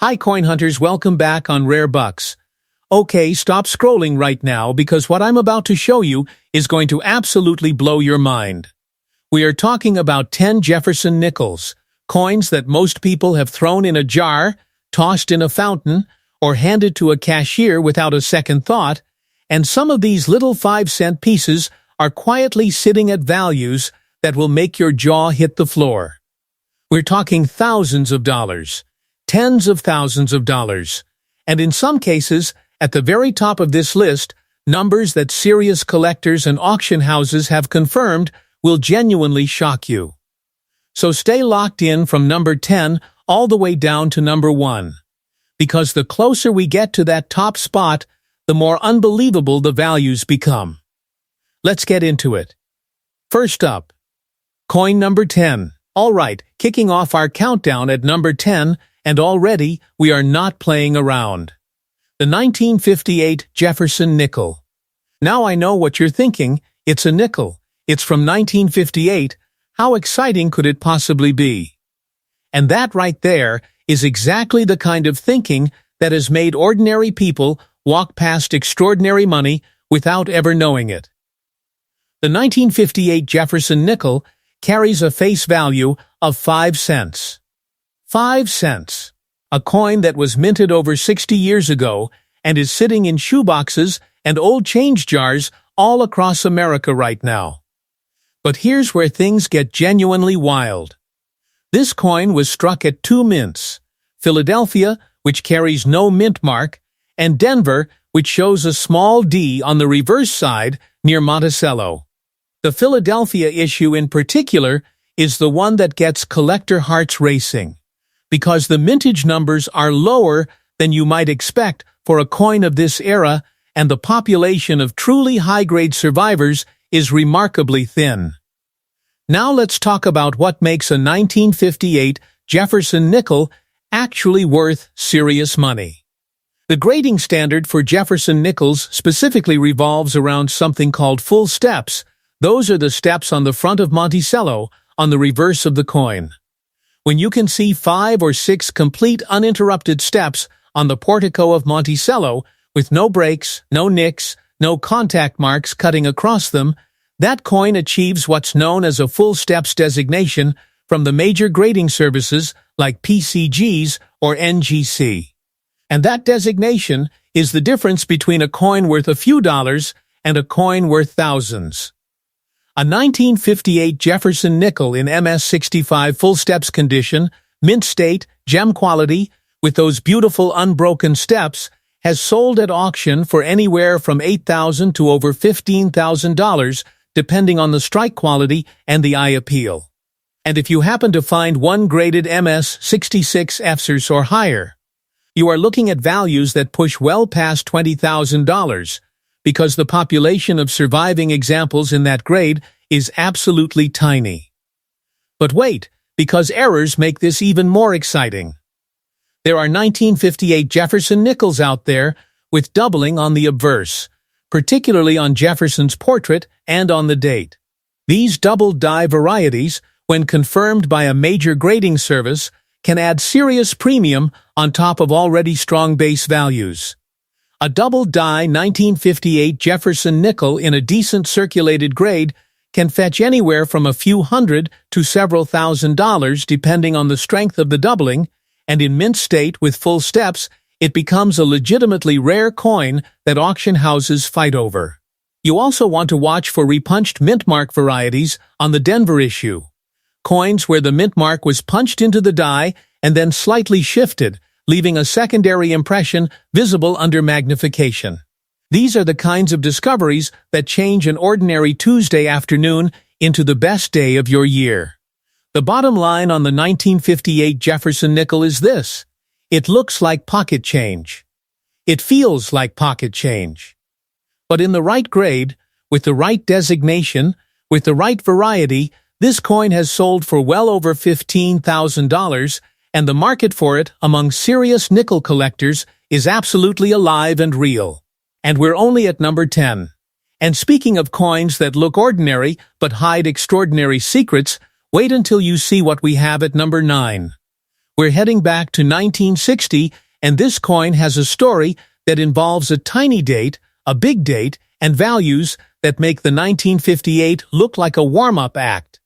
Hi coin hunters, welcome back on Rare Bucks. Okay, stop scrolling right now because what I'm about to show you is going to absolutely blow your mind. We are talking about 10 Jefferson Nickels, coins that most people have thrown in a jar, tossed in a fountain, or handed to a cashier without a second thought, and some of these little 5-cent pieces are quietly sitting at values that will make your jaw hit the floor. We're talking thousands of dollars. Tens of thousands of dollars, and in some cases, at the very top of this list, numbers that serious collectors and auction houses have confirmed will genuinely shock you. So stay locked in from number 10 all the way down to number 1, because the closer we get to that top spot, the more unbelievable the values become. Let's get into it. First up, coin number 10. All right, kicking off our countdown at number 10, and already we are not playing around. The 1958 Jefferson Nickel. Now I know what you're thinking, it's a nickel. It's from 1958. How exciting could it possibly be? And that right there is exactly the kind of thinking that has made ordinary people walk past extraordinary money without ever knowing it. The 1958 Jefferson Nickel carries a face value of 5 cents. 5 cents. A coin that was minted over 60 years ago and is sitting in shoeboxes and old change jars all across America right now. But here's where things get genuinely wild. This coin was struck at 2 mints, Philadelphia, which carries no mint mark, and Denver, which shows a small D on the reverse side near Monticello. The Philadelphia issue in particular is the one that gets collector hearts racing, because the mintage numbers are lower than you might expect for a coin of this era, and the population of truly high-grade survivors is remarkably thin. Now let's talk about what makes a 1958 Jefferson Nickel actually worth serious money. The grading standard for Jefferson Nickels specifically revolves around something called full steps. Those are the steps on the front of Monticello, on the reverse of the coin. When you can see 5 or 6 complete uninterrupted steps on the portico of Monticello, with no breaks, no nicks, no contact marks cutting across them, that coin achieves what's known as a full steps designation from the major grading services like PCGS or NGC. And that designation is the difference between a coin worth a few dollars and a coin worth thousands. A 1958 Jefferson Nickel in MS65 full steps condition, mint state, gem quality, with those beautiful unbroken steps, has sold at auction for anywhere from $8,000 to over $15,000, depending on the strike quality and the eye appeal. And if you happen to find one graded MS66 FSRS or higher, you are looking at values that push well past $20,000, because the population of surviving examples in that grade is absolutely tiny. But wait, because errors make this even more exciting. There are 1958 Jefferson Nickels out there with doubling on the obverse, particularly on Jefferson's portrait and on the date. These double die varieties, when confirmed by a major grading service, can add serious premium on top of already strong base values. A double die 1958 Jefferson Nickel in a decent circulated grade can fetch anywhere from a few hundred to several $1,000s depending on the strength of the doubling, and in mint state with full steps, it becomes a legitimately rare coin that auction houses fight over. You also want to watch for repunched mint mark varieties on the Denver issue. Coins where the mint mark was punched into the die and then slightly shifted, leaving a secondary impression visible under magnification. These are the kinds of discoveries that change an ordinary Tuesday afternoon into the best day of your year. The bottom line on the 1958 Jefferson Nickel is this: it looks like pocket change. It feels like pocket change. But in the right grade, with the right designation, with the right variety, this coin has sold for well over $15,000, and the market for it among serious nickel collectors is absolutely alive and real. And we're only at number 10. And speaking of coins that look ordinary but hide extraordinary secrets, wait until you see what we have at number 9. We're heading back to 1960, and this coin has a story that involves a tiny date, a big date, and values that make the 1958 look like a warm-up act.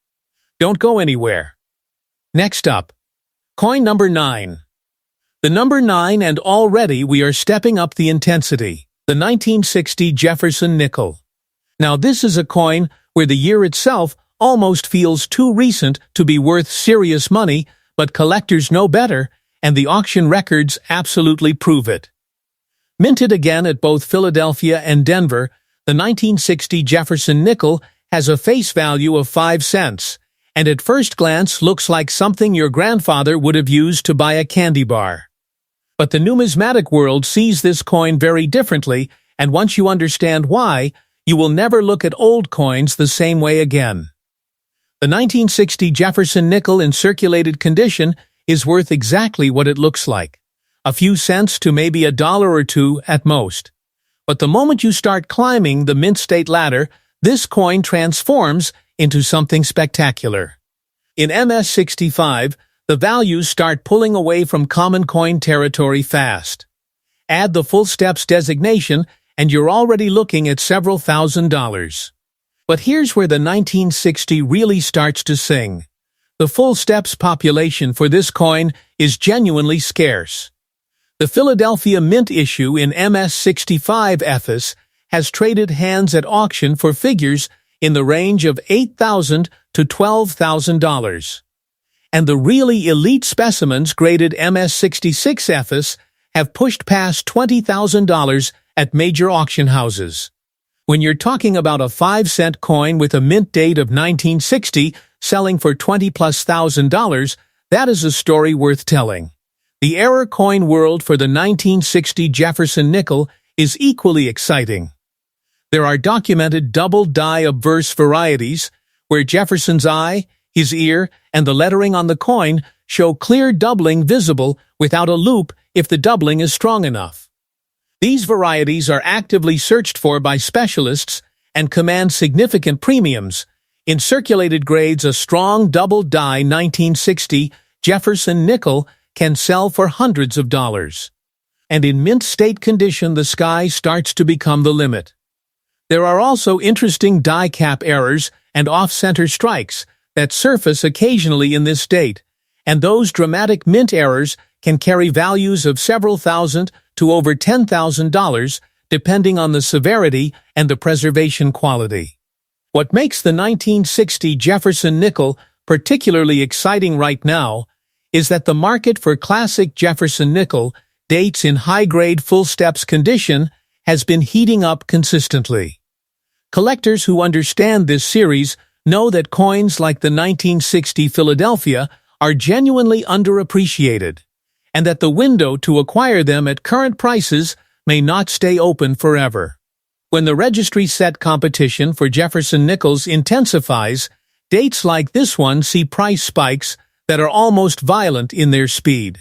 Don't go anywhere. Next up, coin number 9. The number 9, and already we are stepping up the intensity. The 1960 Jefferson Nickel. Now this is a coin where the year itself almost feels too recent to be worth serious money, but collectors know better, and the auction records absolutely prove it. Minted again at both Philadelphia and Denver, the 1960 Jefferson Nickel has a face value of 5 cents, and at first glance looks like something your grandfather would have used to buy a candy bar. But the numismatic world sees this coin very differently, and once you understand why, you will never look at old coins the same way again. The 1960 Jefferson Nickel in circulated condition is worth exactly what it looks like. A few cents to maybe $1 or $2 at most. But the moment you start climbing the mint state ladder, this coin transforms into something spectacular. In MS-65, the values start pulling away from common coin territory fast. Add the full steps designation, and you're already looking at several $1,000s. But here's where the 1960 really starts to sing. The full steps population for this coin is genuinely scarce. The Philadelphia Mint issue in MS-65 Ephes has traded hands at auction for figures in the range of $8,000 to $12,000. And the really elite specimens graded MS-66 Ephes have pushed past $20,000 at major auction houses. When you're talking about a 5-cent coin with a mint date of 1960 selling for $20,000+, that is a story worth telling. The error coin world for the 1960 Jefferson Nickel is equally exciting. There are documented double-die obverse varieties where Jefferson's eye, his ear, and the lettering on the coin show clear doubling visible without a loop if the doubling is strong enough. These varieties are actively searched for by specialists and command significant premiums. In circulated grades, a strong double-die 1960 Jefferson Nickel can sell for hundreds of dollars. And in mint state condition, the sky starts to become the limit. There are also interesting die cap errors and off-center strikes that surface occasionally in this state, and those dramatic mint errors can carry values of several thousand to over $10,000, depending on the severity and the preservation quality. What makes the 1960 Jefferson Nickel particularly exciting right now is that the market for classic Jefferson Nickel dates in high-grade full steps condition has been heating up consistently. Collectors who understand this series know that coins like the 1960 Philadelphia are genuinely underappreciated, and that the window to acquire them at current prices may not stay open forever. When the registry set competition for Jefferson Nickels intensifies, dates like this one see price spikes that are almost violent in their speed.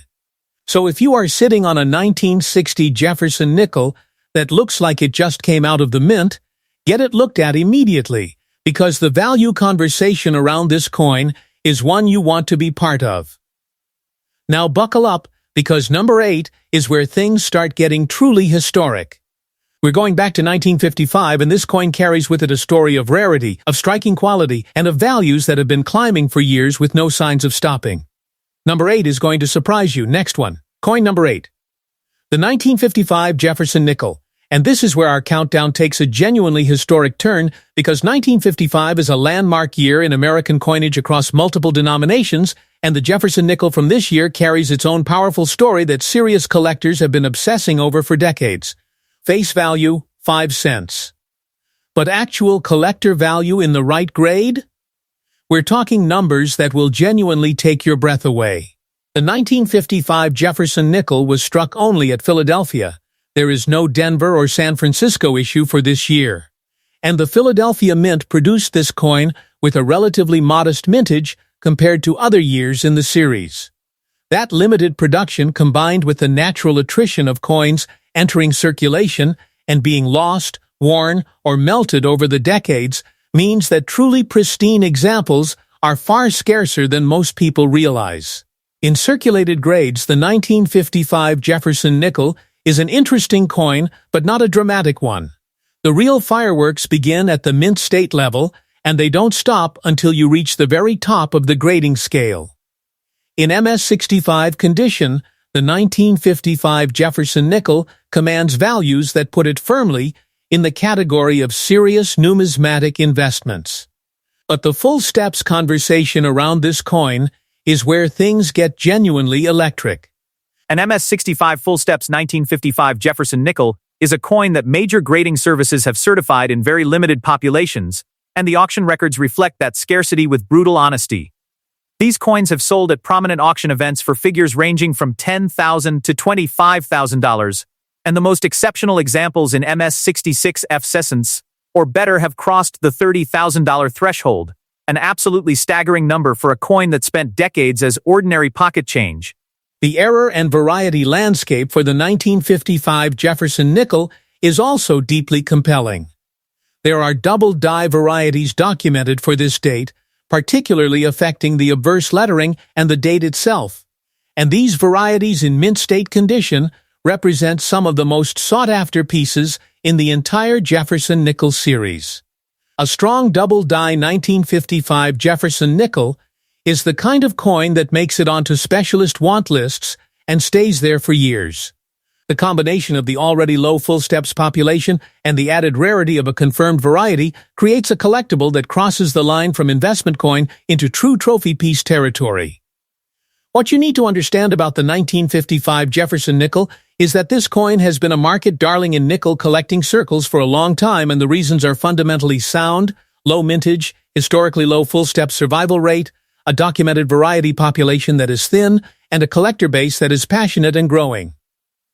So if you are sitting on a 1960 Jefferson Nickel that looks like it just came out of the mint, get it looked at immediately, because the value conversation around this coin is one you want to be part of. Now buckle up, because number 8 is where things start getting truly historic. We're going back to 1955, and this coin carries with it a story of rarity, of striking quality, and of values that have been climbing for years with no signs of stopping. Number 8 is going to surprise you. Next one. Coin number 8. The 1955 Jefferson Nickel. And this is where our countdown takes a genuinely historic turn, because 1955 is a landmark year in American coinage across multiple denominations, and the Jefferson Nickel from this year carries its own powerful story that serious collectors have been obsessing over for decades. Face value, 5 cents. But actual collector value in the right grade? We're talking numbers that will genuinely take your breath away. The 1955 Jefferson Nickel was struck only at Philadelphia. There is no Denver or San Francisco issue for this year. And the Philadelphia Mint produced this coin with a relatively modest mintage compared to other years in the series. That limited production, combined with the natural attrition of coins entering circulation and being lost, worn, or melted over the decades, means that truly pristine examples are far scarcer than most people realize. In circulated grades, the 1955 Jefferson Nickel is an interesting coin, but not a dramatic one. The real fireworks begin at the mint state level, and they don't stop until you reach the very top of the grading scale. In MS-65 condition, the 1955 Jefferson Nickel commands values that put it firmly in the category of serious numismatic investments. But the full steps conversation around this coin is where things get genuinely electric. An MS-65 Full Steps 1955 Jefferson Nickel is a coin that major grading services have certified in very limited populations, and the auction records reflect that scarcity with brutal honesty. These coins have sold at prominent auction events for figures ranging from $10,000 to $25,000, and the most exceptional examples in MS-66 F cents or better have crossed the $30,000 threshold, an absolutely staggering number for a coin that spent decades as ordinary pocket change. The error and variety landscape for the 1955 Jefferson Nickel is also deeply compelling. There are double die varieties documented for this date, particularly affecting the obverse lettering and the date itself. And these varieties in mint state condition represent some of the most sought-after pieces in the entire Jefferson Nickel series. A strong double die 1955 Jefferson Nickel is the kind of coin that makes it onto specialist want lists and stays there for years. The combination of the already low full steps population and the added rarity of a confirmed variety creates a collectible that crosses the line from investment coin into true trophy piece territory. What you need to understand about the 1955 Jefferson Nickel is that this coin has been a market darling in nickel collecting circles for a long time, and the reasons are fundamentally sound: low mintage, historically low full step survival rate, a documented variety population that is thin, and a collector base that is passionate and growing.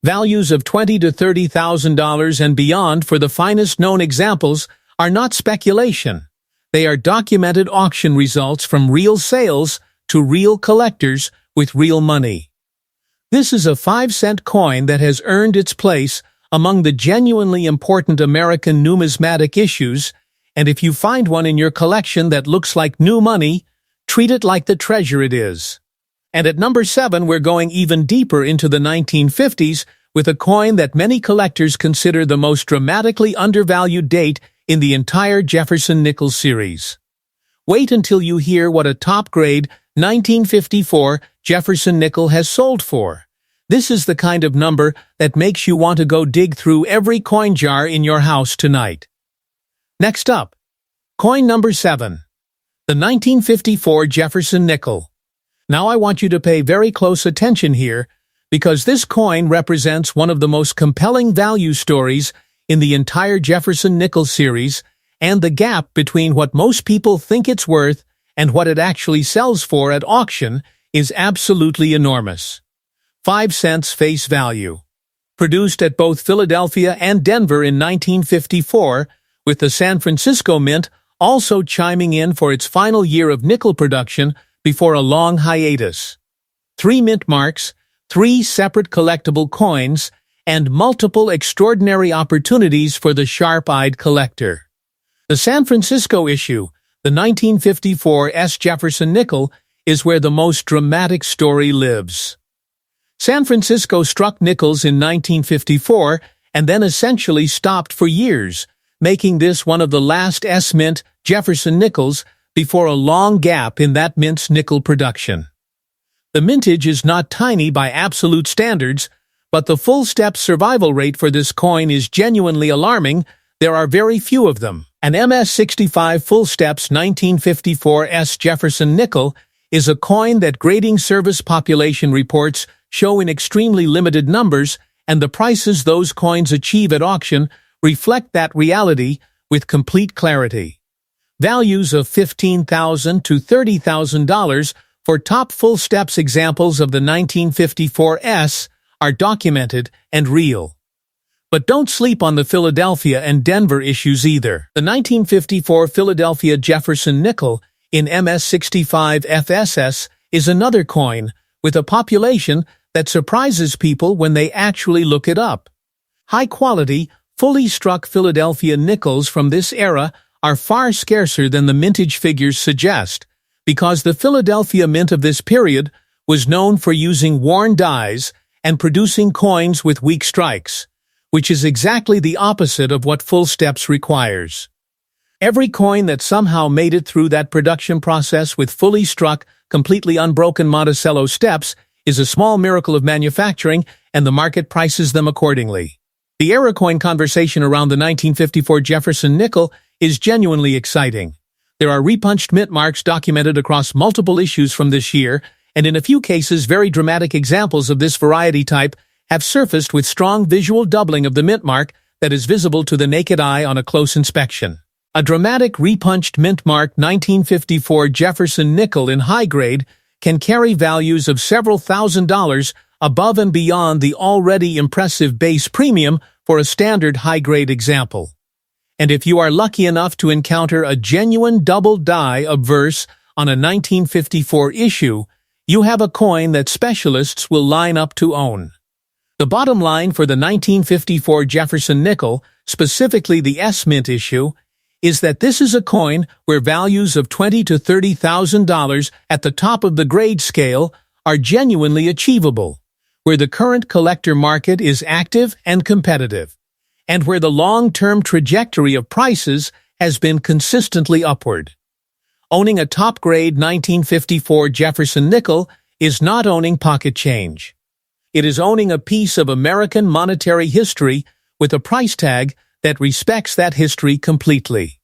Values of $20,000 to $30,000 and beyond for the finest known examples are not speculation. They are documented auction results from real sales to real collectors with real money. This is a 5-cent coin that has earned its place among the genuinely important American numismatic issues, and if you find one in your collection that looks like new money, treat it like the treasure it is. And at number 7, we're going even deeper into the 1950s with a coin that many collectors consider the most dramatically undervalued date in the entire Jefferson Nickel series. Wait until you hear what a top-grade 1954 Jefferson Nickel has sold for. This is the kind of number that makes you want to go dig through every coin jar in your house tonight. Next up, coin number 7, the 1954 Jefferson Nickel. Now I want you to pay very close attention here, because this coin represents one of the most compelling value stories in the entire Jefferson Nickel series, and the gap between what most people think it's worth and what it actually sells for at auction is absolutely enormous. 5 cents face value. Produced at both Philadelphia and Denver in 1954, with the San Francisco Mint also chiming in for its final year of nickel production before a long hiatus. 3 mint marks, 3 separate collectible coins, and multiple extraordinary opportunities for the sharp-eyed collector. The San Francisco issue, the 1954 S. Jefferson Nickel, is where the most dramatic story lives. San Francisco struck nickels in 1954 and then essentially stopped for years, making this one of the last S-mint Jefferson Nickels before a long gap in that mint's nickel production. The mintage is not tiny by absolute standards, but the full-step survival rate for this coin is genuinely alarming. There are very few of them. An MS-65 Full Steps 1954 S. Jefferson Nickel is a coin that grading service population reports show in extremely limited numbers, and the prices those coins achieve at auction reflect that reality with complete clarity. Values of $15,000 to $30,000 for top full steps examples of the 1954 S are documented and real. But don't sleep on the Philadelphia and Denver issues either. The 1954 Philadelphia Jefferson Nickel in MS-65 FSS is another coin with a population that surprises people when they actually look it up. High-quality, fully struck Philadelphia nickels from this era are far scarcer than the mintage figures suggest, because the Philadelphia mint of this period was known for using worn dies and producing coins with weak strikes, which is exactly the opposite of what full steps requires. Every coin that somehow made it through that production process with fully struck, completely unbroken Monticello steps is a small miracle of manufacturing, and the market prices them accordingly. The era coin conversation around the 1954 Jefferson Nickel is genuinely exciting. There are repunched mint marks documented across multiple issues from this year, and in a few cases very dramatic examples of this variety type have surfaced with strong visual doubling of the mint mark that is visible to the naked eye on a close inspection. A dramatic repunched mint mark 1954 Jefferson Nickel in high grade can carry values of several $1,000s above and beyond the already impressive base premium for a standard high-grade example. And if you are lucky enough to encounter a genuine double die obverse on a 1954 issue, you have a coin that specialists will line up to own. The bottom line for the 1954 Jefferson Nickel, specifically the S-Mint issue, is that this is a coin where values of $20,000 to $30,000 at the top of the grade scale are genuinely achievable, where the current collector market is active and competitive, and where the long-term trajectory of prices has been consistently upward. Owning a top-grade 1954 Jefferson Nickel is not owning pocket change. It is owning a piece of American monetary history with a price tag that respects that history completely.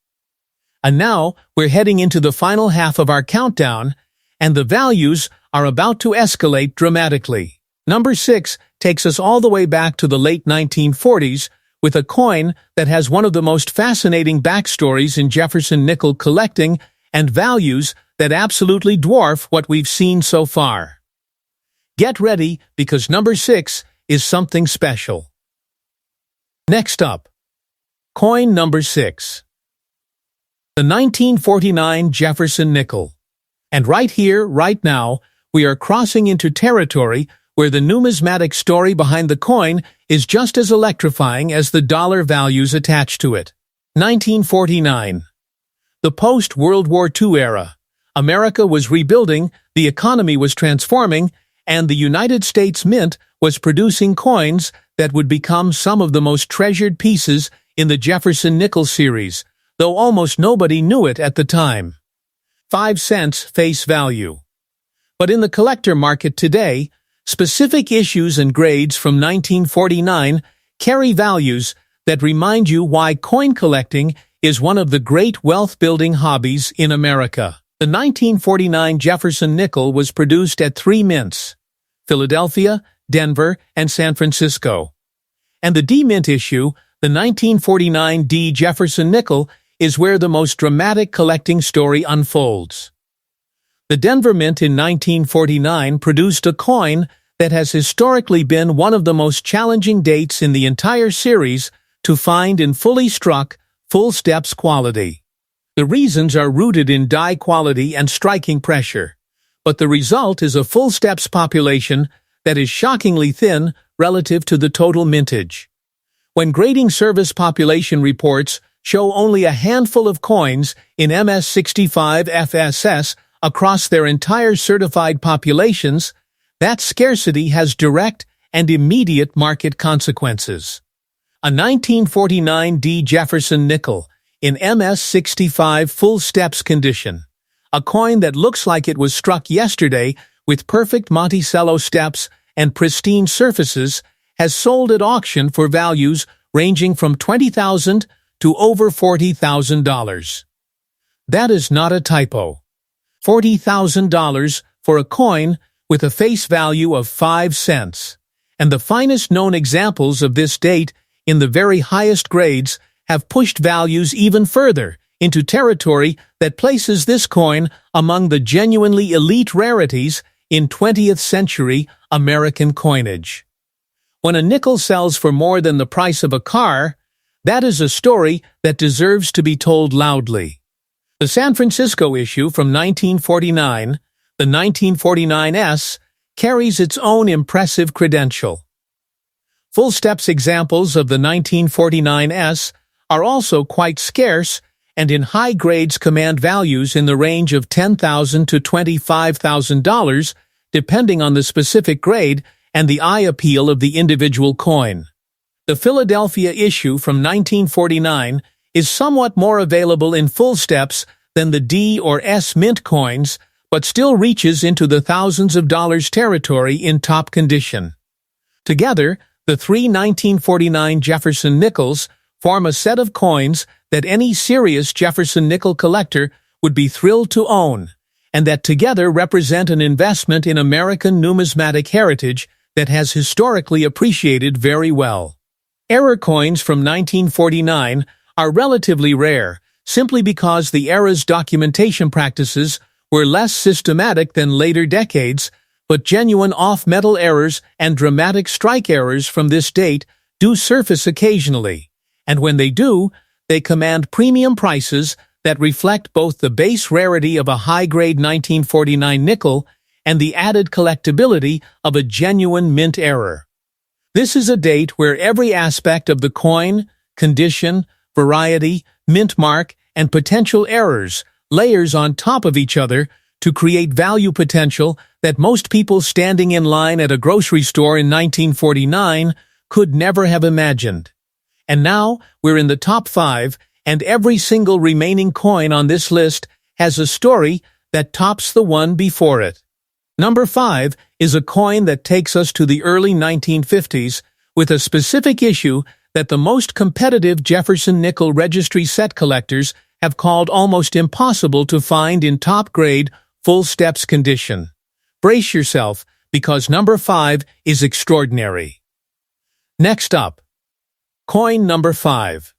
And now, we're heading into the final half of our countdown, and the values are about to escalate dramatically. Number 6 takes us all the way back to the late 1940s with a coin that has one of the most fascinating backstories in Jefferson Nickel collecting and values that absolutely dwarf what we've seen so far. Get ready, because number 6 is something special. Next up, coin number 6. The 1949 Jefferson Nickel. And right here, right now, we are crossing into territory where the numismatic story behind the coin is just as electrifying as the dollar values attached to it. 1949. The post-World War II era. America was rebuilding, the economy was transforming, and the United States Mint was producing coins that would become some of the most treasured pieces in the Jefferson Nickel series, though almost nobody knew it at the time. 5 cents face value. But in the collector market today, specific issues and grades from 1949 carry values that remind you why coin collecting is one of the great wealth-building hobbies in America. The 1949 Jefferson Nickel was produced at 3 mints: Philadelphia, Denver, and San Francisco. And the D-Mint issue, the 1949 D Jefferson Nickel, is where the most dramatic collecting story unfolds. The Denver Mint in 1949 produced a coin that has historically been one of the most challenging dates in the entire series to find in fully struck, full steps quality. The reasons are rooted in die quality and striking pressure, but the result is a full steps population that is shockingly thin relative to the total mintage. When grading service population reports show only a handful of coins in MS65 FSS across their entire certified populations, that scarcity has direct and immediate market consequences. A 1949 D Jefferson Nickel in MS65 full steps condition, a coin that looks like it was struck yesterday with perfect Monticello steps and pristine surfaces, has sold at auction for values ranging from $20,000 to over $40,000. That is not a typo. $40,000 for a coin with a face value of 5 cents. And the finest known examples of this date in the very highest grades have pushed values even further into territory that places this coin among the genuinely elite rarities in 20th century American coinage. When a nickel sells for more than the price of a car, that is a story that deserves to be told loudly. The San Francisco issue from 1949, the 1949S, carries its own impressive credential. Full steps examples of the 1949S are also quite scarce and in high grades command values in the range of $10,000 to $25,000, depending on the specific grade and the eye appeal of the individual coin. The Philadelphia issue from 1949 is somewhat more available in full steps than the D or S mint coins, but still reaches into the thousands of dollars territory in top condition. Together, the three 1949 Jefferson Nickels form a set of coins that any serious Jefferson nickel collector would be thrilled to own, and that together represent an investment in American numismatic heritage that has historically appreciated very well. Error coins from 1949 are relatively rare, simply because the era's documentation practices were less systematic than later decades, but genuine off-metal errors and dramatic strike errors from this date do surface occasionally, and when they do, they command premium prices that reflect both the base rarity of a high-grade 1949 nickel and the added collectability of a genuine mint error. This is a date where every aspect of the coin, condition, variety, mint mark, and potential errors layers on top of each other to create value potential that most people standing in line at a grocery store in 1949 could never have imagined. And now we're in the top 5, and every single remaining coin on this list has a story that tops the one before it. Number 5 is a coin that takes us to the early 1950s with a specific issue that the most competitive Jefferson Nickel registry set collectors have called almost impossible to find in top-grade, full steps condition. Brace yourself, because number 5 is extraordinary. Next up, coin number 5.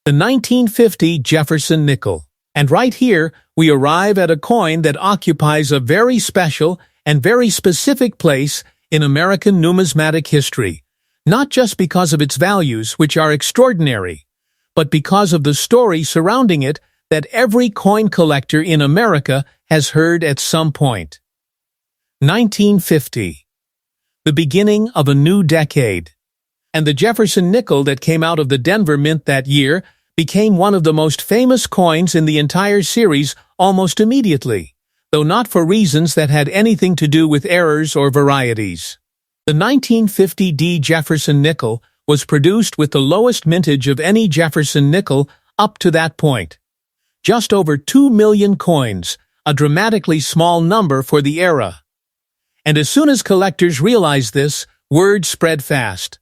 The 1950 Jefferson Nickel. And right here, we arrive at a coin that occupies a very special and very specific place in American numismatic history, not just because of its values, which are extraordinary, but because of the story surrounding it that every coin collector in America has heard at some point. 1950. The beginning of a new decade. And the Jefferson Nickel that came out of the Denver Mint that year became one of the most famous coins in the entire series almost immediately, though not for reasons that had anything to do with errors or varieties. The 1950 D Jefferson Nickel was produced with the lowest mintage of any Jefferson Nickel up to that point. Just over 2 million coins, a dramatically small number for the era. And as soon as collectors realized this, word spread fast.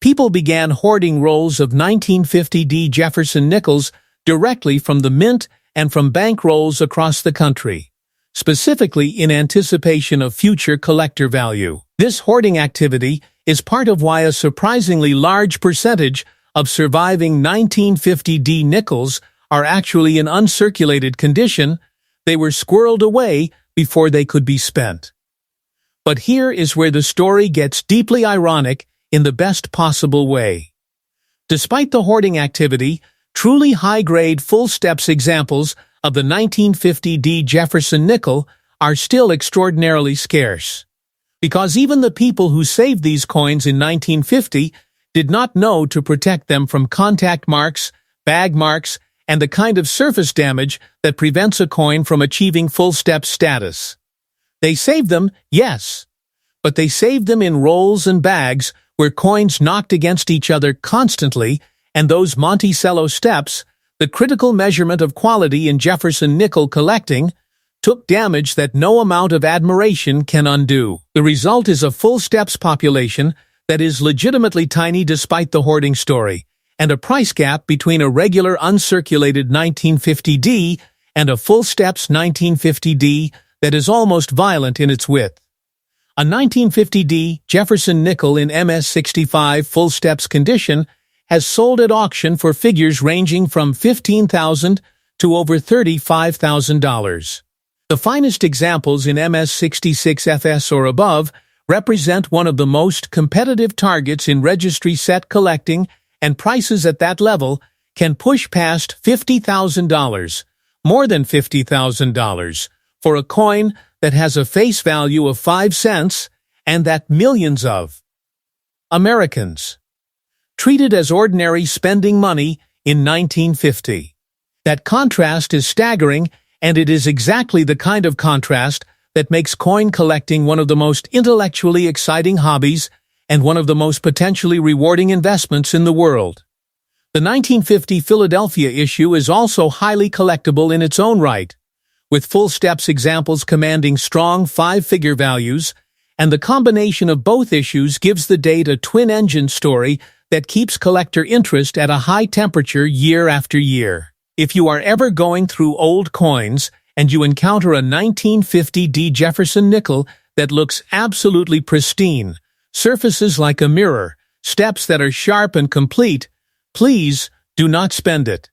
People began hoarding rolls of 1950 D Jefferson Nickels directly from the mint and from bank rolls across the country, specifically in anticipation of future collector value. This hoarding activity is part of why a surprisingly large percentage of surviving 1950 D nickels are actually in uncirculated condition. They were squirreled away before they could be spent. But here is where the story gets deeply ironic in the best possible way. Despite the hoarding activity, truly high-grade full steps examples of the 1950 D Jefferson Nickel are still extraordinarily scarce. Because even the people who saved these coins in 1950 did not know to protect them from contact marks, bag marks, and the kind of surface damage that prevents a coin from achieving full step status. They saved them, yes, but they saved them in rolls and bags where coins knocked against each other constantly, and those Monticello steps, the critical measurement of quality in Jefferson nickel collecting, took damage that no amount of admiration can undo. The result is a full steps population that is legitimately tiny despite the hoarding story, and a price gap between a regular uncirculated 1950D and a full steps 1950D that is almost violent in its width. A 1950D Jefferson nickel in MS65 full steps condition has sold at auction for figures ranging from $15,000 to over $35,000. The finest examples in MS66FS or above represent one of the most competitive targets in registry set collecting, and prices at that level can push past $50,000, more than $50,000, for a coin that has a face value of 5 cents and that millions of Americans treated as ordinary spending money in 1950. That contrast is staggering, and it is exactly the kind of contrast that makes coin collecting one of the most intellectually exciting hobbies and one of the most potentially rewarding investments in the world. The 1950 Philadelphia issue is also highly collectible in its own right, with full steps examples commanding strong five-figure values, and the combination of both issues gives the date a twin-engine story that keeps collector interest at a high temperature year after year. If you are ever going through old coins and you encounter a 1950 Jefferson nickel that looks absolutely pristine, surfaces like a mirror, steps that are sharp and complete, please do not spend it.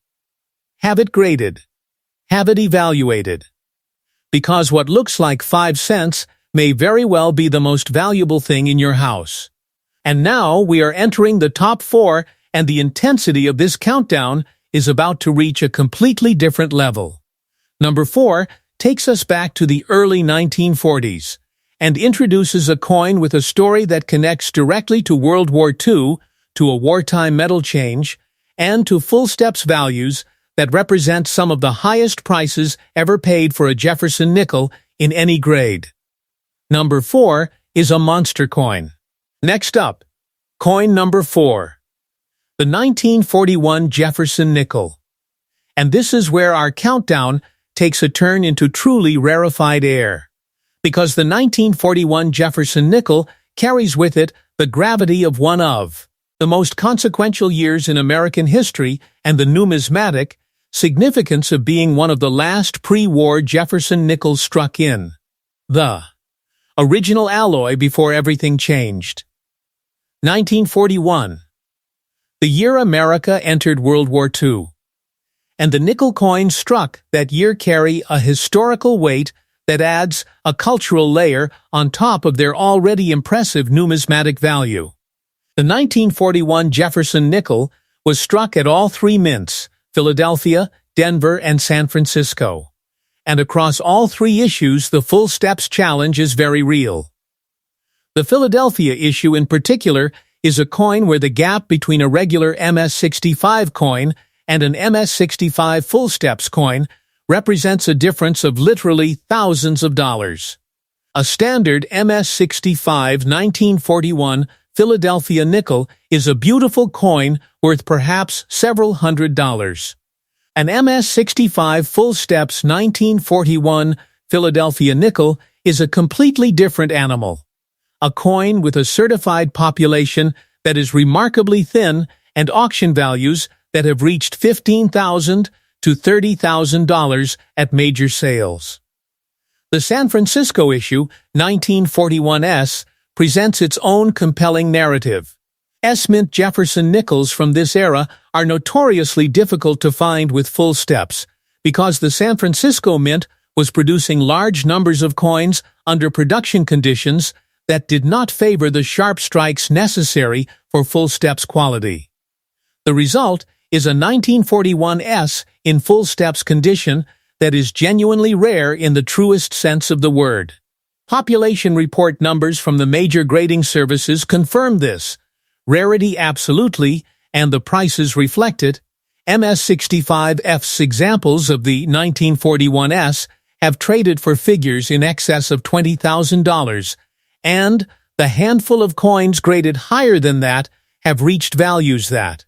Have it graded. Have it evaluated. Because what looks like 5 cents may very well be the most valuable thing in your house. And now we are entering the top 4, and the intensity of this countdown is about to reach a completely different level. Number 4 takes us back to the early 1940s and introduces a coin with a story that connects directly to World War II, to a wartime metal change, and to full steps values that represent some of the highest prices ever paid for a Jefferson nickel in any grade. Number 4 is a monster coin. Next up, coin number 4. The 1941 Jefferson Nickel. And this is where our countdown takes a turn into truly rarefied air, because the 1941 Jefferson Nickel carries with it the gravity of one of the most consequential years in American history and the numismatic significance of being one of the last pre-war Jefferson nickels struck in. The original alloy before everything changed. 1941. The year America entered World War II. And the nickel coins struck that year carry a historical weight that adds a cultural layer on top of their already impressive numismatic value. The 1941 Jefferson nickel was struck at all 3 mints, Philadelphia, Denver, and San Francisco. And across all 3 issues, the full steps challenge is very real. The Philadelphia issue in particular is a coin where the gap between a regular MS-65 coin and an MS-65 full steps coin represents a difference of literally thousands of dollars. A standard MS-65 1941 Philadelphia nickel is a beautiful coin worth perhaps several $100s. An MS-65 full steps 1941 Philadelphia nickel is a completely different animal. A coin with a certified population that is remarkably thin and auction values that have reached $15,000 to $30,000 at major sales. The San Francisco issue, 1941S, presents its own compelling narrative. S-mint Jefferson nickels from this era are notoriously difficult to find with full steps because the San Francisco Mint was producing large numbers of coins under production conditions that did not favor the sharp strikes necessary for full steps quality. The result is a 1941S in full steps condition that is genuinely rare in the truest sense of the word. Population report numbers from the major grading services confirm this. Rarity absolutely, and the prices reflect it. MS-65F's examples of the 1941S have traded for figures in excess of $20,000, and the handful of coins graded higher than that have reached values that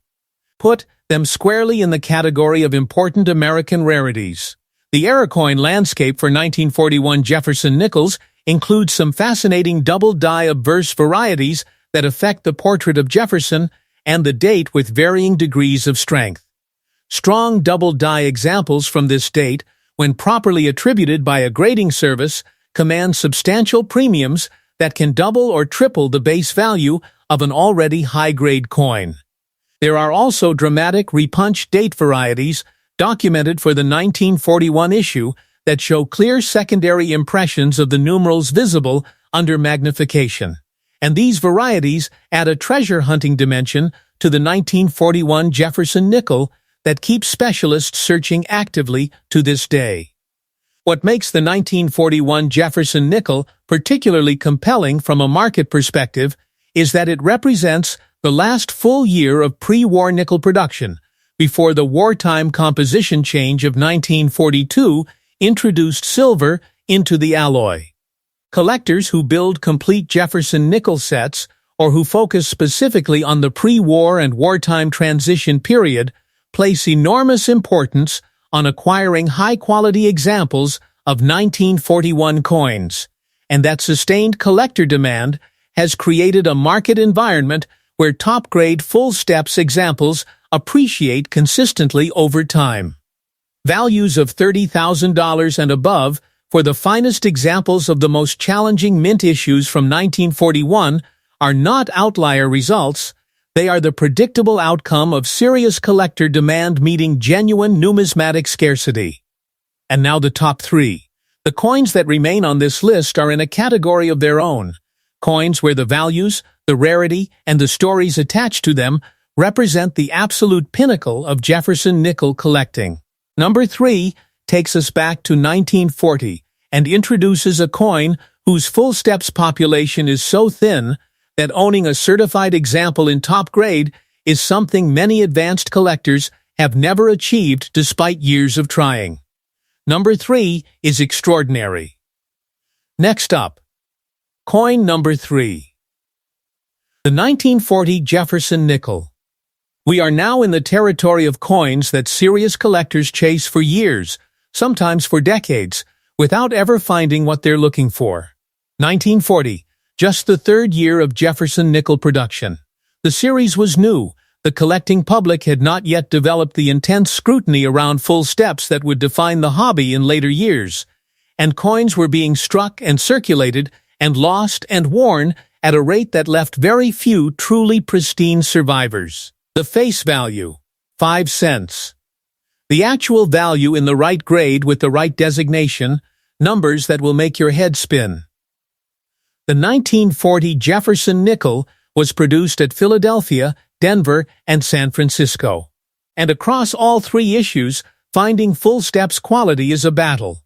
put them squarely in the category of important American rarities. The era coin landscape for 1941 Jefferson nickels includes some fascinating double-die obverse varieties that affect the portrait of Jefferson and the date with varying degrees of strength. Strong double-die examples from this date, when properly attributed by a grading service, command substantial premiums that can double or triple the base value of an already high-grade coin. There are also dramatic repunched date varieties documented for the 1941 issue that show clear secondary impressions of the numerals visible under magnification. And these varieties add a treasure-hunting dimension to the 1941 Jefferson nickel that keeps specialists searching actively to this day. What makes the 1941 Jefferson nickel particularly compelling from a market perspective is that it represents the last full year of pre-war nickel production, before the wartime composition change of 1942 introduced silver into the alloy. Collectors who build complete Jefferson Nickel sets or who focus specifically on the pre-war and wartime transition period place enormous importance on acquiring high-quality examples of 1941 coins, and that sustained collector demand has created a market environment where top-grade full-steps examples appreciate consistently over time. Values of $30,000 and above for the finest examples of the most challenging mint issues from 1941 are not outlier results, they are the predictable outcome of serious collector demand meeting genuine numismatic scarcity. And now the top 3. The coins that remain on this list are in a category of their own. Coins where the values, the rarity, and the stories attached to them represent the absolute pinnacle of Jefferson nickel collecting. Number 3 takes us back to 1940 and introduces a coin whose full steps population is so thin that owning a certified example in top grade is something many advanced collectors have never achieved despite years of trying. Number 3 is extraordinary. Next up, coin number 3. The 1940 Jefferson Nickel. We are now in the territory of coins that serious collectors chase for years, sometimes for decades, without ever finding what they're looking for. 1940, just the third year of Jefferson Nickel production. The series was new. The collecting public had not yet developed the intense scrutiny around full steps that would define the hobby in later years, and coins were being struck and circulated and lost and worn at a rate that left very few truly pristine survivors. The face value, 5 cents. The actual value in the right grade with the right designation, numbers that will make your head spin. The 1940 Jefferson Nickel was produced at Philadelphia, Denver, and San Francisco. And across all 3 issues, finding full steps quality is a battle.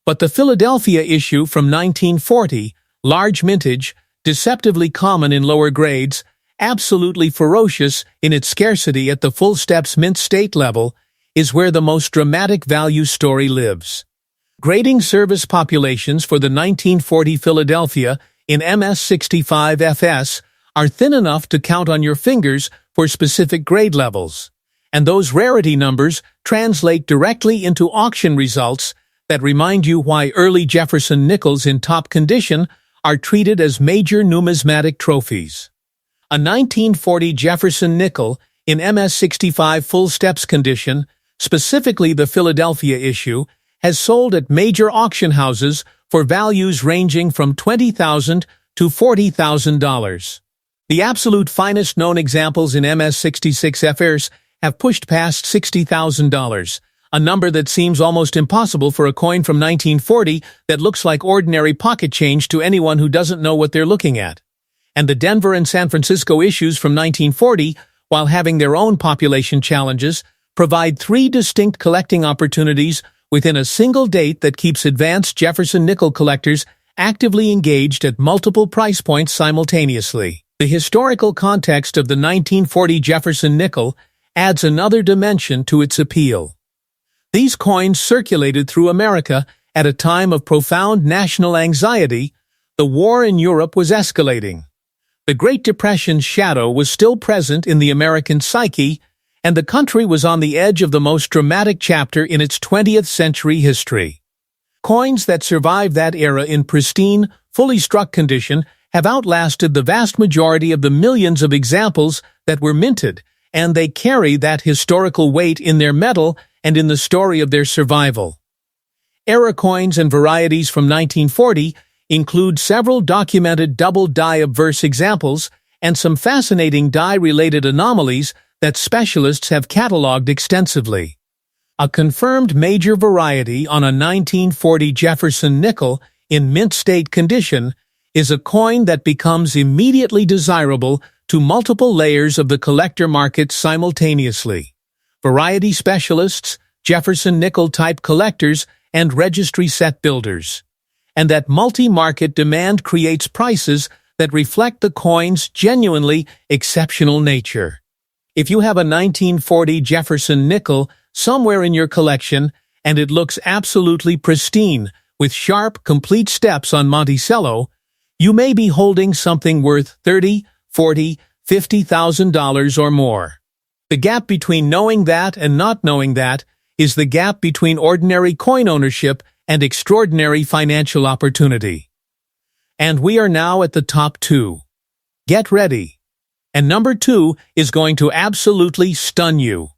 But the Philadelphia issue from 1940, large mintage, deceptively common in lower grades, absolutely ferocious in its scarcity at the full steps mint state level, is where the most dramatic value story lives. Grading service populations for the 1940 Philadelphia in MS65 FS are thin enough to count on your fingers for specific grade levels, and those rarity numbers translate directly into auction results that remind you why early Jefferson Nickels in top condition are treated as major numismatic trophies. A 1940 Jefferson Nickel in MS65 full steps condition, specifically the Philadelphia issue, has sold at major auction houses for values ranging from $20,000 to $40,000. The absolute finest known examples in MS66 FRs have pushed past $60,000, a number that seems almost impossible for a coin from 1940 that looks like ordinary pocket change to anyone who doesn't know what they're looking at. And the Denver and San Francisco issues from 1940, while having their own population challenges, provide 3 distinct collecting opportunities within a single date that keeps advanced Jefferson Nickel collectors actively engaged at multiple price points simultaneously. The historical context of the 1940 Jefferson Nickel adds another dimension to its appeal. These coins circulated through America at a time of profound national anxiety. The war in Europe was escalating. The Great Depression's shadow was still present in the American psyche, and the country was on the edge of the most dramatic chapter in its 20th century history. Coins that survived that era in pristine, fully struck condition have outlasted the vast majority of the millions of examples that were minted, and they carry that historical weight in their metal and in the story of their survival. Era coins and varieties from 1940 include several documented double die obverse examples and some fascinating die-related anomalies that specialists have cataloged extensively. A confirmed major variety on a 1940 Jefferson Nickel in mint state condition is a coin that becomes immediately desirable to multiple layers of the collector market simultaneously. Variety specialists, Jefferson Nickel-type collectors, and registry set builders. And that multi-market demand creates prices that reflect the coin's genuinely exceptional nature. If you have a 1940 Jefferson Nickel somewhere in your collection and it looks absolutely pristine, with sharp, complete steps on Monticello, you may be holding something worth $30, $40, $50,000 or more. The gap between knowing that and not knowing that is the gap between ordinary coin ownership and extraordinary financial opportunity. And we are now at the top 2. Get ready. And number 2 is going to absolutely stun you.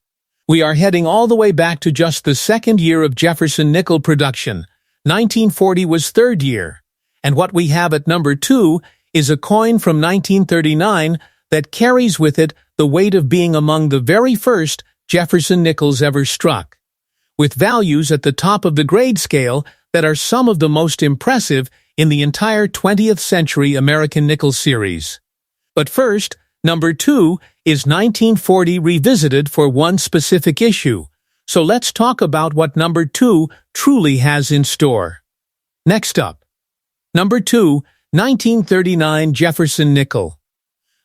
We are heading all the way back to just the second year of Jefferson Nickel production. 1940 was third year. And what we have at number 2 is a coin from 1939 that carries with it the weight of being among the very first Jefferson Nickels ever struck, with values at the top of the grade scale that are some of the most impressive in the entire 20th century American nickel series. But first, number 2 is 1940 revisited for one specific issue, so let's talk about what number 2 truly has in store. Next up, number 2, 1939 Jefferson Nickel.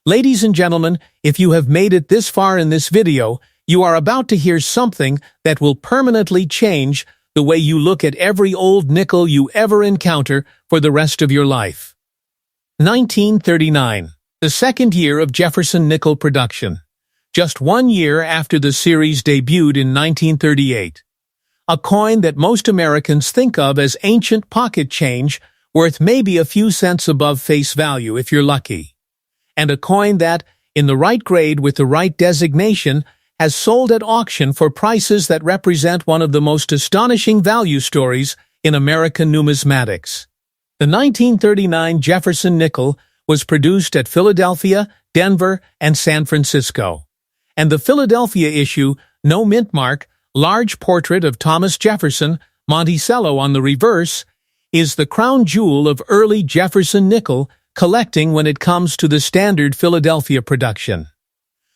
Ladies and gentlemen, if you have made it this far in this video, you are about to hear something that will permanently change the way you look at every old nickel you ever encounter for the rest of your life. 1939, the second year of Jefferson Nickel production, just 1 year after the series debuted in 1938. A coin that most Americans think of as ancient pocket change, worth maybe a few cents above face value if you're lucky. And a coin that, in the right grade with the right designation, has sold at auction for prices that represent one of the most astonishing value stories in American numismatics. The 1939 Jefferson Nickel was produced at Philadelphia, Denver, and San Francisco. And the Philadelphia issue, no mint mark, large portrait of Thomas Jefferson, Monticello on the reverse, is the crown jewel of early Jefferson Nickel collecting when it comes to the standard Philadelphia production.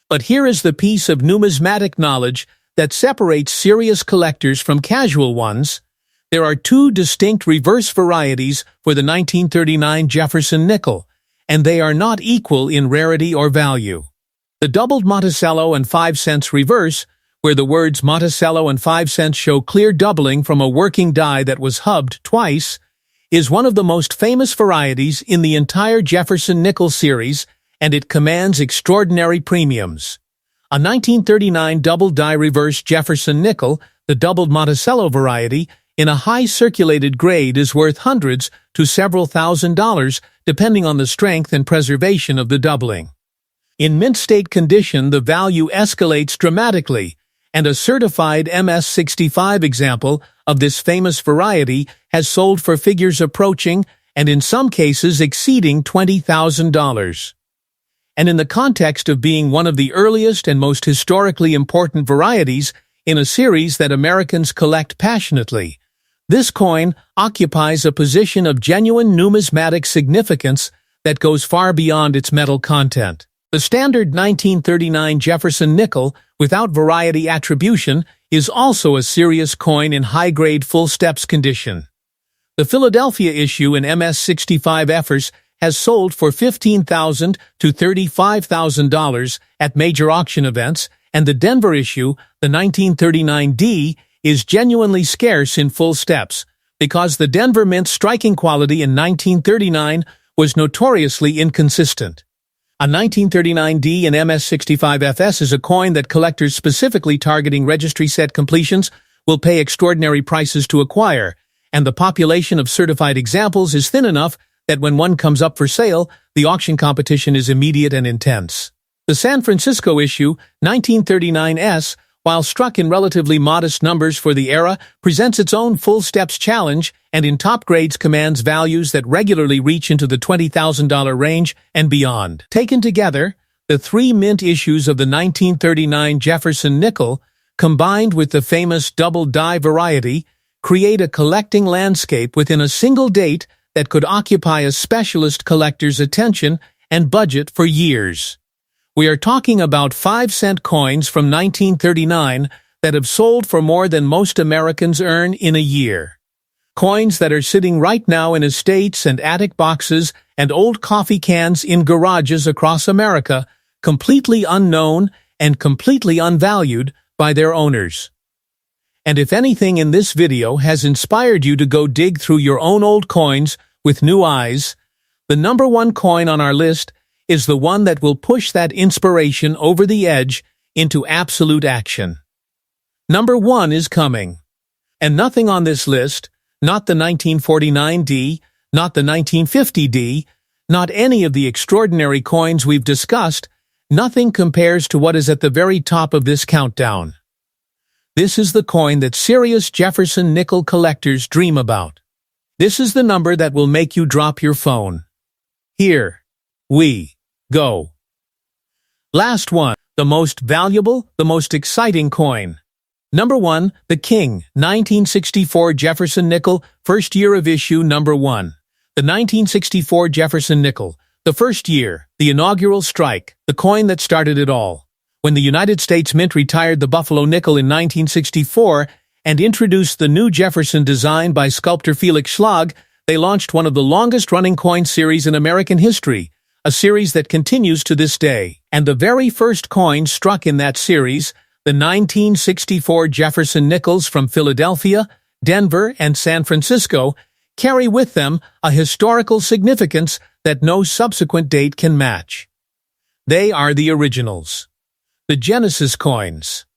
But here is the piece of numismatic knowledge that separates serious collectors from casual ones. There are 2 distinct reverse varieties for the 1939 Jefferson Nickel, and they are not equal in rarity or value. The doubled Monticello and 5 cents reverse, where the words Monticello and 5 cents show clear doubling from a working die that was hubbed twice, is one of the most famous varieties in the entire Jefferson Nickel series, and it commands extraordinary premiums. A 1939 double die reverse Jefferson Nickel, the doubled Monticello variety, in a high-circulated grade is worth hundreds to several $1,000s, depending on the strength and preservation of the doubling. In mint state condition, the value escalates dramatically, and a certified MS-65 example of this famous variety has sold for figures approaching, and in some cases exceeding, $20,000. And in the context of being one of the earliest and most historically important varieties in a series that Americans collect passionately, this coin occupies a position of genuine numismatic significance that goes far beyond its metal content. The standard 1939 Jefferson Nickel, without variety attribution, is also a serious coin in high-grade full steps condition. The Philadelphia issue in MS-65 Fers has sold for $15,000 to $35,000 at major auction events, and the Denver issue, the 1939D, is genuinely scarce in full steps, because the Denver Mint's striking quality in 1939 was notoriously inconsistent. A 1939D in MS-65FS is a coin that collectors specifically targeting registry set completions will pay extraordinary prices to acquire, and the population of certified examples is thin enough that when one comes up for sale, the auction competition is immediate and intense. The San Francisco issue, 1939S, while struck in relatively modest numbers for the era, presents its own full steps challenge and in top grades commands values that regularly reach into the $20,000 range and beyond. Taken together, the 3 mint issues of the 1939 Jefferson Nickel, combined with the famous double die variety, create a collecting landscape within a single date that could occupy a specialist collector's attention and budget for years. We are talking about 5-cent coins from 1939 that have sold for more than most Americans earn in a year. Coins that are sitting right now in estates and attic boxes and old coffee cans in garages across America, completely unknown and completely unvalued by their owners. And if anything in this video has inspired you to go dig through your own old coins with new eyes, the number one coin on our list is the one that will push that inspiration over the edge into absolute action. Number 1 is coming. And nothing on this list, not the 1949D, not the 1950D, not any of the extraordinary coins we've discussed, nothing compares to what is at the very top of this countdown. This is the coin that serious Jefferson Nickel collectors dream about. This is the number that will make you drop your phone. Here we go. Last one, the most valuable, the most exciting coin. Number 1, the King, 1964 Jefferson Nickel, first year of issue number 1. The 1964 Jefferson Nickel, the first year, the inaugural strike, the coin that started it all. When the United States Mint retired the Buffalo nickel in 1964 and introduced the new Jefferson design by sculptor Felix Schlag, they launched one of the longest-running coin series in American history, a series that continues to this day. And the very first coin struck in that series, the 1964 Jefferson Nickels from Philadelphia, Denver, and San Francisco, carry with them a historical significance that no subsequent date can match. They are the originals. The Genesis coins.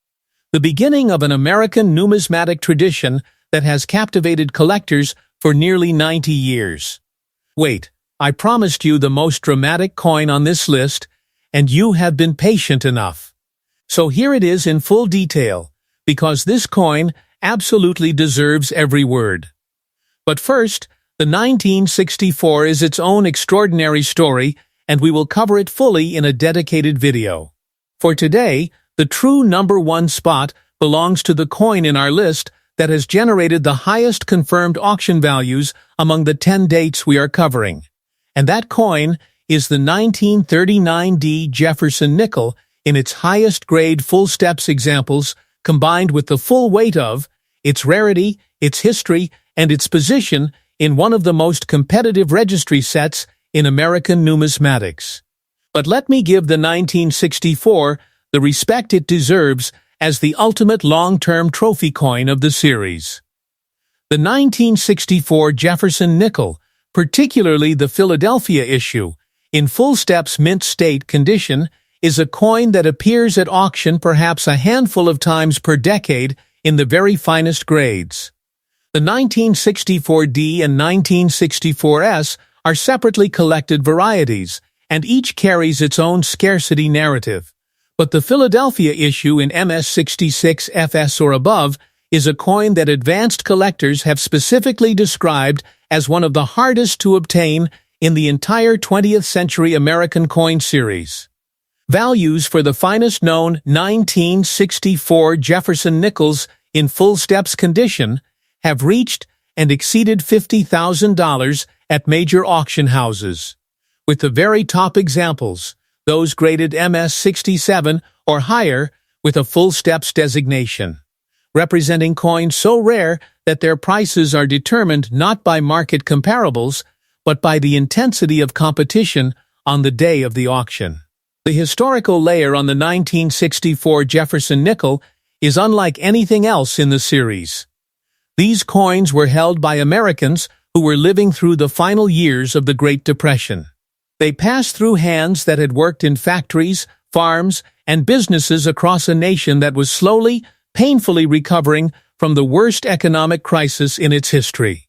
The beginning of an American numismatic tradition that has captivated collectors for nearly 90 years. Wait, I promised you the most dramatic coin on this list, and you have been patient enough. So here it is in full detail, because this coin absolutely deserves every word. But first, the 1964 is its own extraordinary story, and we will cover it fully in a dedicated video. For today, the true number 1 spot belongs to the coin in our list that has generated the highest confirmed auction values among the 10 dates we are covering. And that coin is the 1939D Jefferson Nickel in its highest grade full steps examples, combined with the full weight of its rarity, its history, and its position in one of the most competitive registry sets in American numismatics. But let me give the 1964 the respect it deserves as the ultimate long-term trophy coin of the series. The 1964 Jefferson Nickel, particularly the Philadelphia issue, in full steps mint state condition, is a coin that appears at auction perhaps a handful of times per decade in the very finest grades. The 1964D and 1964S are separately collected varieties, and each carries its own scarcity narrative. But the Philadelphia issue in MS66 FS or above is a coin that advanced collectors have specifically described as one of the hardest to obtain in the entire 20th century American coin series. Values for the finest known 1964 Jefferson Nickels in full steps condition have reached and exceeded $50,000 at major auction houses, with the very top examples, those graded MS67 or higher with a full steps designation, representing coins so rare that their prices are determined not by market comparables, but by the intensity of competition on the day of the auction. The historical layer on the 1964 Jefferson Nickel is unlike anything else in the series. These coins were held by Americans who were living through the final years of the Great Depression. They passed through hands that had worked in factories, farms, and businesses across a nation that was slowly, painfully recovering from the worst economic crisis in its history.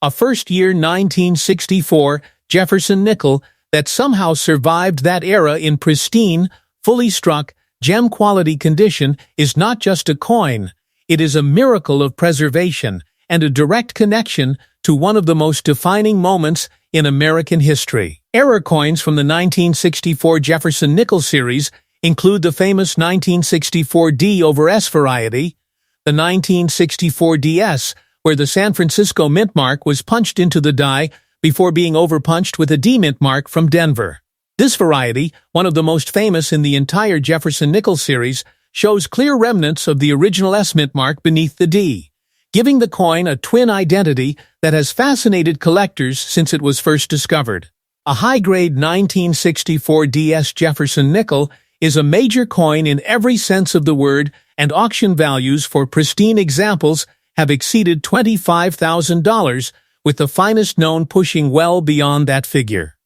A first-year 1964 Jefferson Nickel that somehow survived that era in pristine, fully struck, gem-quality condition is not just a coin, it is a miracle of preservation and a direct connection to one of the most defining moments in American history. Error coins from the 1964 Jefferson Nickel series include the famous 1964D over S variety, the 1964DS, where the San Francisco mint mark was punched into the die before being overpunched with a D mint mark from Denver. This variety, one of the most famous in the entire Jefferson Nickel series, shows clear remnants of the original S mint mark beneath the D, giving the coin a twin identity that has fascinated collectors since it was first discovered. A high-grade 1964 DS Jefferson Nickel is a major coin in every sense of the word and auction values for pristine examples have exceeded $25,000, with the finest known pushing well beyond that figure.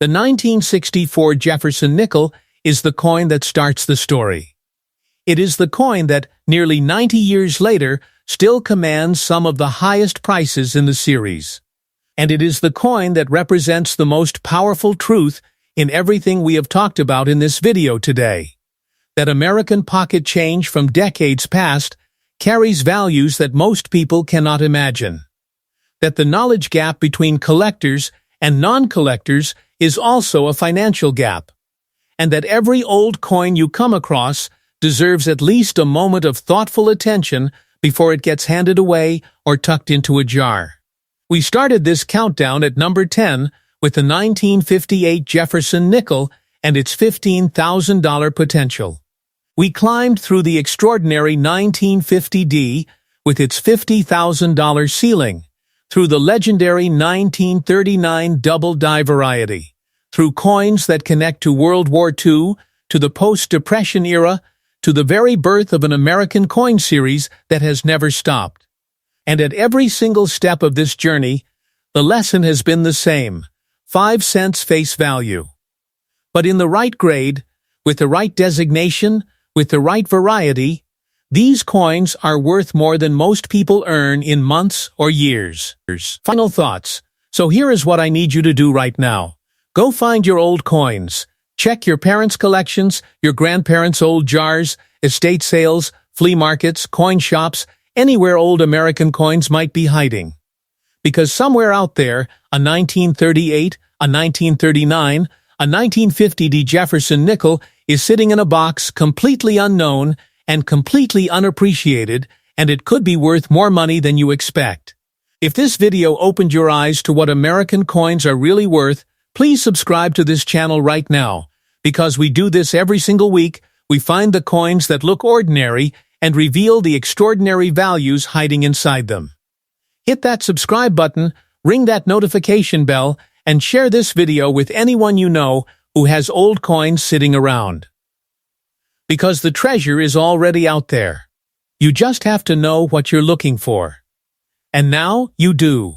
The 1964 Jefferson Nickel is the coin that starts the story. It is the coin that, nearly 90 years later, still commands some of the highest prices in the series. And it is the coin that represents the most powerful truth in everything we have talked about in this video today. That American pocket change from decades past carries values that most people cannot imagine. That the knowledge gap between collectors and non-collectors is also a financial gap. And that every old coin you come across deserves at least a moment of thoughtful attention before it gets handed away or tucked into a jar. We started this countdown at number 10 with the 1958 Jefferson Nickel and its $15,000 potential. We climbed through the extraordinary 1950D with its $50,000 ceiling, through the legendary 1939 double die variety, through coins that connect to World War II, to the post-Depression era, to the very birth of an American coin series that has never stopped. And at every single step of this journey, the lesson has been the same: 5 cents face value. But in the right grade, with the right designation, with the right variety, these coins are worth more than most people earn in months or years. Final thoughts. So here is what I need you to do right now. Go find your old coins. Check your parents' collections, your grandparents' old jars, estate sales, flea markets, coin shops, anywhere old American coins might be hiding. Because somewhere out there, a 1938, a 1939, a 1950 Jefferson Nickel is sitting in a box completely unknown and completely unappreciated, and it could be worth more money than you expect. If this video opened your eyes to what American coins are really worth, please subscribe to this channel right now. Because we do this every single week, we find the coins that look ordinary and reveal the extraordinary values hiding inside them. Hit that subscribe button, ring that notification bell, and share this video with anyone you know who has old coins sitting around. Because the treasure is already out there. You just have to know what you're looking for. And now you do.